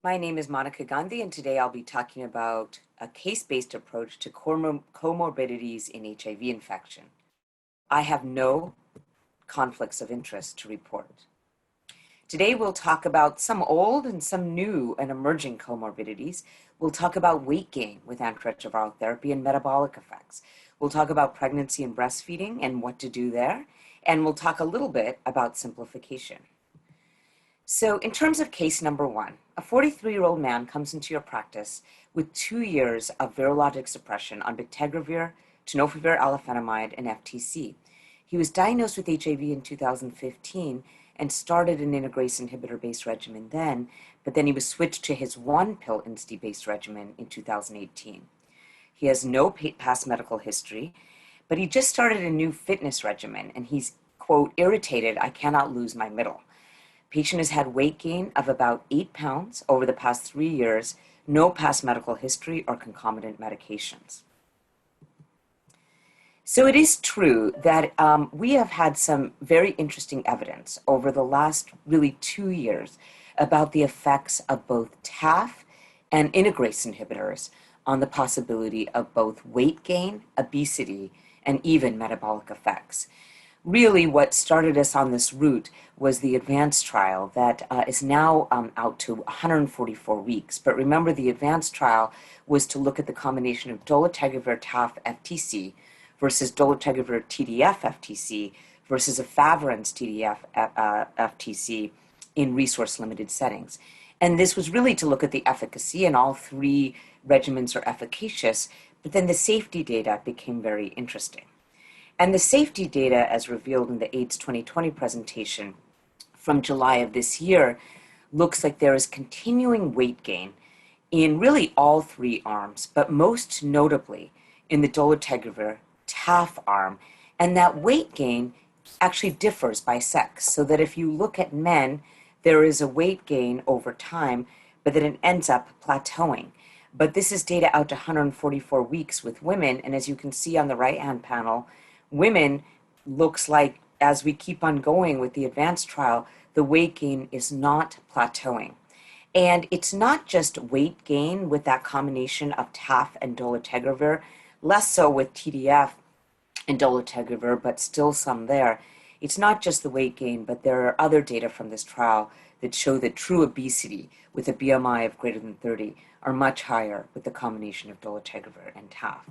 My name is Monica Gandhi, and today I'll be talking about a case-based approach to comorbidities in HIV infection. I have no conflicts of interest to report. Today we'll talk about some old and some new and emerging comorbidities. We'll talk about weight gain with antiretroviral therapy and metabolic effects. We'll talk about pregnancy and breastfeeding and what to do there. And we'll talk a little bit about simplification. So in terms of case number one, a 43-year-old man comes into your practice with 2 years of virologic suppression on bictegravir, tenofovir alafenamide, and FTC. He was diagnosed with HIV in 2015 and started an integrase inhibitor-based regimen then, but then he was switched to his one-pill INSTI-based regimen in 2018. He has no past medical history, but he just started a new fitness regimen, and he's, quote, irritated, I cannot lose my middle. Patient has had weight gain of about 8 pounds over the past 3 years, no past medical history or concomitant medications. So it is true that we have had some very interesting evidence over the last really 2 years about the effects of both TAF and integrase inhibitors on the possibility of both weight gain, obesity, and even metabolic effects. Really, what started us on this route was the ADVANCE trial that is now out to 144 weeks. But remember, the ADVANCE trial was to look at the combination of dolutegravir TAF FTC versus dolutegravir TDF FTC versus efavirenz TDF FTC in resource-limited settings. And this was really to look at the efficacy, and all 3 regimens are efficacious, but then the safety data became very interesting. And the safety data, as revealed in the AIDS 2020 presentation from July of this year, looks like there is continuing weight gain in really all 3 arms, but most notably in the dolutegravir TAF arm. And that weight gain actually differs by sex, so that if you look at men, there is a weight gain over time, but then it ends up plateauing. But this is data out to 144 weeks with women, and as you can see on the right-hand panel, women, looks like, as we keep on going with the ADVANCE trial, the weight gain is not plateauing. And it's not just weight gain with that combination of TAF and dolutegravir, less so with TDF and dolutegravir, but still some there. It's not just the weight gain, but there are other data from this trial that show that true obesity with a BMI of greater than 30 are much higher with the combination of dolutegravir and TAF.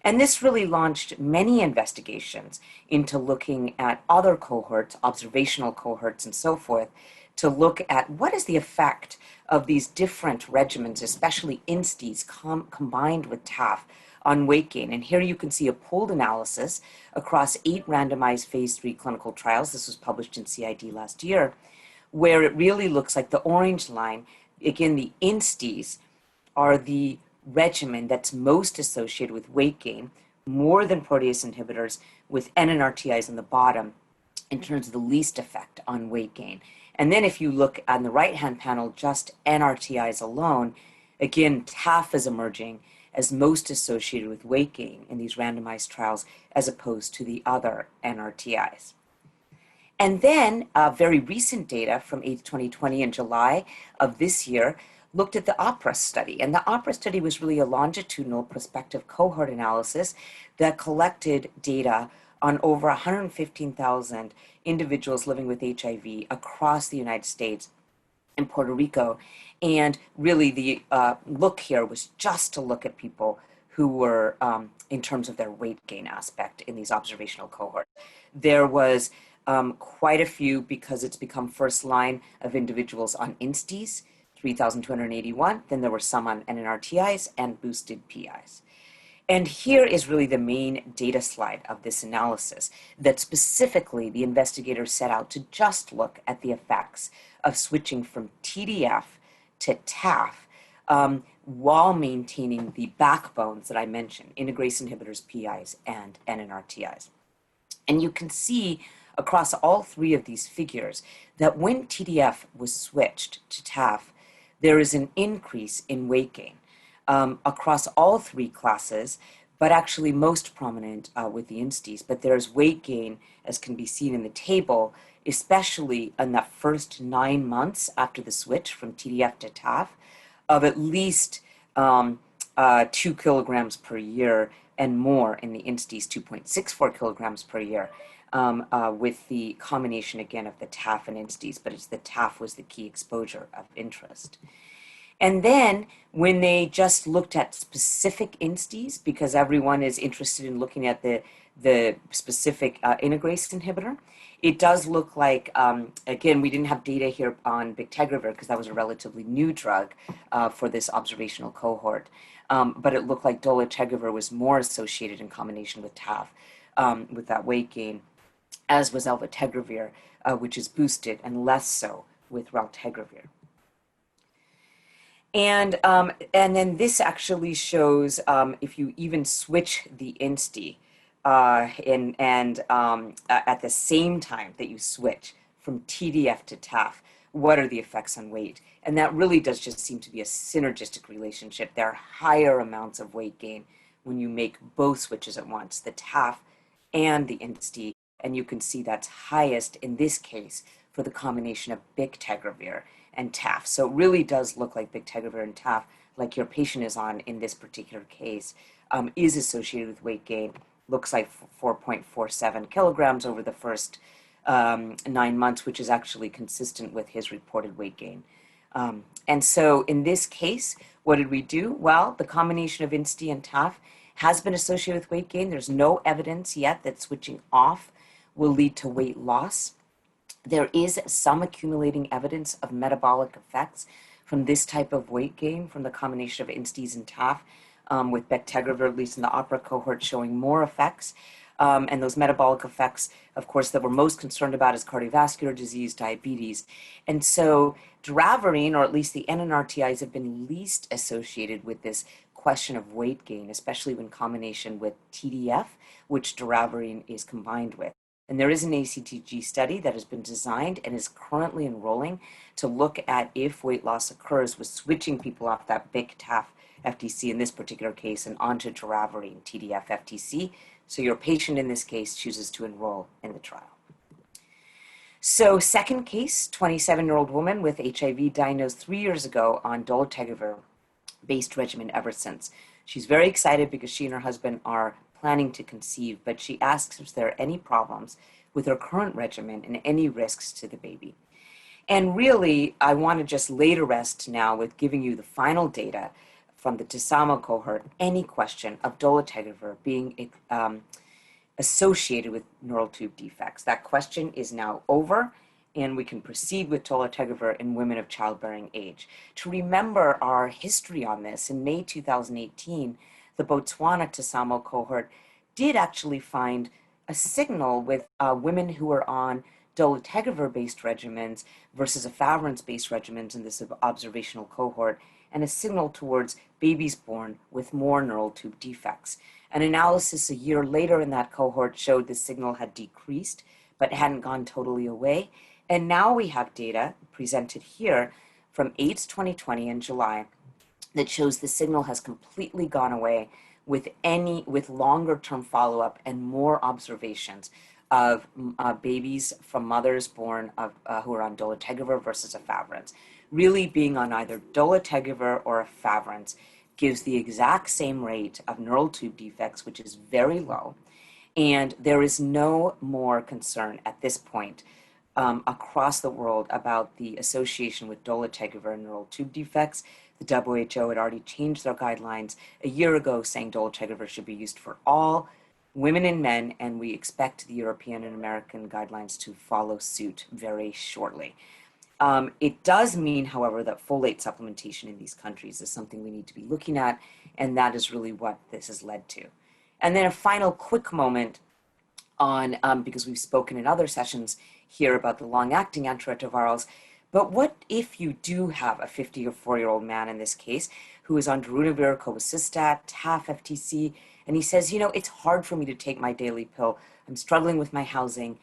And this really launched many investigations into looking at other cohorts, observational cohorts and so forth, to look at what is the effect of these different regimens, especially INSTIs combined with TAF, on weight gain. And here you can see a pooled analysis across 8 randomized phase 3 clinical trials. This was published in CID last year, where it really looks like the orange line, again, the INSTIs are the regimen that's most associated with weight gain, more than protease inhibitors, with NNRTIs on the bottom in terms of the least effect on weight gain. And then if you look on the right-hand panel, just NRTIs alone, again, TAF is emerging as most associated with weight gain in these randomized trials as opposed to the other NRTIs. And then very recent data from AIDS 2020 in July of this year looked at the OPERA study. And the OPERA study was really a longitudinal prospective cohort analysis that collected data on over 115,000 individuals living with HIV across the United States and Puerto Rico. And really the look here was just to look at people who were, in terms of their weight gain aspect in these observational cohorts. There was quite a few, because it's become first line, of individuals on INSTIs, 3,281. Then there were some on NNRTIs and boosted PIs. And here is really the main data slide of this analysis that specifically the investigators set out to just look at the effects of switching from TDF to TAF while maintaining the backbones that I mentioned, integrase inhibitors, PIs, and NNRTIs. And you can see across all 3 of these figures that when TDF was switched to TAF, there is an increase in weight gain across all 3 classes, but actually most prominent with the insties. But there's weight gain, as can be seen in the table, especially in that first 9 months after the switch from TDF to TAF, of at least 2 kilograms per year and more in the insties, 2.64 kilograms per year, with the combination again of the TAF and insties, but it's the TAF was the key exposure of interest. And then when they just looked at specific insties, because everyone is interested in looking at the specific integrase inhibitor, it does look like, again, we didn't have data here on bictegravir because that was a relatively new drug for this observational cohort. But it looked like dolutegravir was more associated in combination with TAF with that weight gain, as was elvitegravir, which is boosted, and less so with raltegravir. And then this actually shows if you even switch the INSTI at the same time that you switch from TDF to TAF, what are the effects on weight? And that really does just seem to be a synergistic relationship. There are higher amounts of weight gain when you make both switches at once, the TAF and the INSTI, and you can see that's highest in this case for the combination of bictegravir and TAF. So it really does look like bictegravir and TAF, like your patient is on in this particular case, is associated with weight gain. Looks like 4.47 kilograms over the first 9 months, which is actually consistent with his reported weight gain. And so in this case, what did we do? Well, the combination of INSTI and TAF has been associated with weight gain. There's no evidence yet that switching off will lead to weight loss. There is some accumulating evidence of metabolic effects from this type of weight gain from the combination of INSTIs and TAF, with bictegravir, at least in the OPERA cohort, showing more effects. And those metabolic effects, of course, that we're most concerned about is cardiovascular disease, diabetes. And so doravirine, or at least the NNRTIs, have been least associated with this question of weight gain, especially in combination with TDF, which doravirine is combined with. And there is an ACTG study that has been designed and is currently enrolling to look at if weight loss occurs with switching people off that BIC-TAF FTC in this particular case and onto doravirine TDF FTC. So your patient in this case chooses to enroll in the trial. So second case, 27-year-old woman with HIV diagnosed 3 years ago on dolutegravir-based regimen ever since. She's very excited because she and her husband are planning to conceive, but she asks if there are any problems with her current regimen and any risks to the baby. And really, I want to just lay to rest now with giving you the final data from the Tasama cohort, any question of dolutegravir being associated with neural tube defects. That question is now over, and we can proceed with dolutegravir in women of childbearing age. To remember our history on this, in May 2018, the Botswana Tasama cohort did actually find a signal with women who were on dolutegravir-based regimens versus efavirenz-based regimens in this observational cohort, and a signal towards babies born with more neural tube defects. An analysis a year later in that cohort showed the signal had decreased, but hadn't gone totally away. And now we have data presented here from AIDS 2020 in July that shows the signal has completely gone away with longer term follow-up and more observations of babies from mothers born who are on dolutegravir versus efavirenz. Really being on either dolutegravir or efavirenz gives the exact same rate of neural tube defects, which is very low. And there is no more concern at this point across the world about the association with dolutegravir and neural tube defects. The WHO had already changed their guidelines a year ago, saying dolutegravir should be used for all women and men, and we expect the European and American guidelines to follow suit very shortly. It does mean, however, that folate supplementation in these countries is something we need to be looking at, and that is really what this has led to. And then a final quick moment on, because we've spoken in other sessions here about the long-acting antiretrovirals, but what if you do have a 50 or 4-year-old man in this case who is on darunavir, cobicistat, TAF, FTC, and he says, it's hard for me to take my daily pill. I'm struggling with my housing.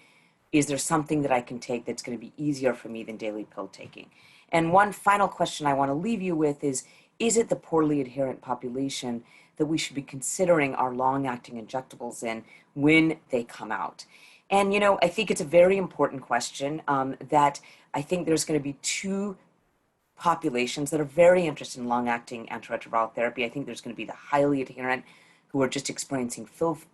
Is there something that I can take that's going to be easier for me than daily pill taking? And one final question I want to leave you with is it the poorly adherent population that we should be considering our long-acting injectables in when they come out. And, I think it's a very important question that I think there's going to be two populations that are very interested in long-acting antiretroviral therapy. I think there's going to be the highly adherent who are just experiencing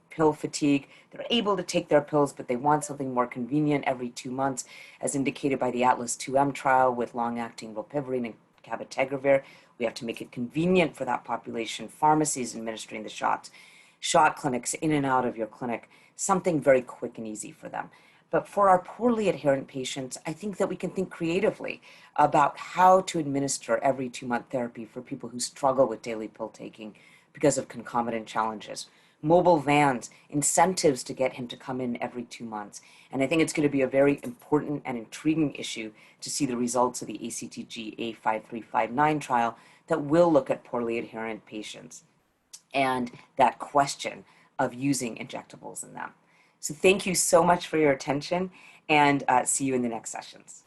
pill fatigue. They're able to take their pills, but they want something more convenient every 2 months, as indicated by the Atlas 2M trial with long-acting rilpivirine and cabotegravir. We have to make it convenient for that population. Pharmacies administering the shots, shot clinics in and out of your clinic, something very quick and easy for them. But for our poorly adherent patients, I think that we can think creatively about how to administer every 2-month therapy for people who struggle with daily pill taking because of concomitant challenges. Mobile vans, incentives to get him to come in every 2 months. And I think it's going to be a very important and intriguing issue to see the results of the ACTG A5359 trial that will look at poorly adherent patients and that question of using injectables in them. So thank you so much for your attention, and see you in the next sessions.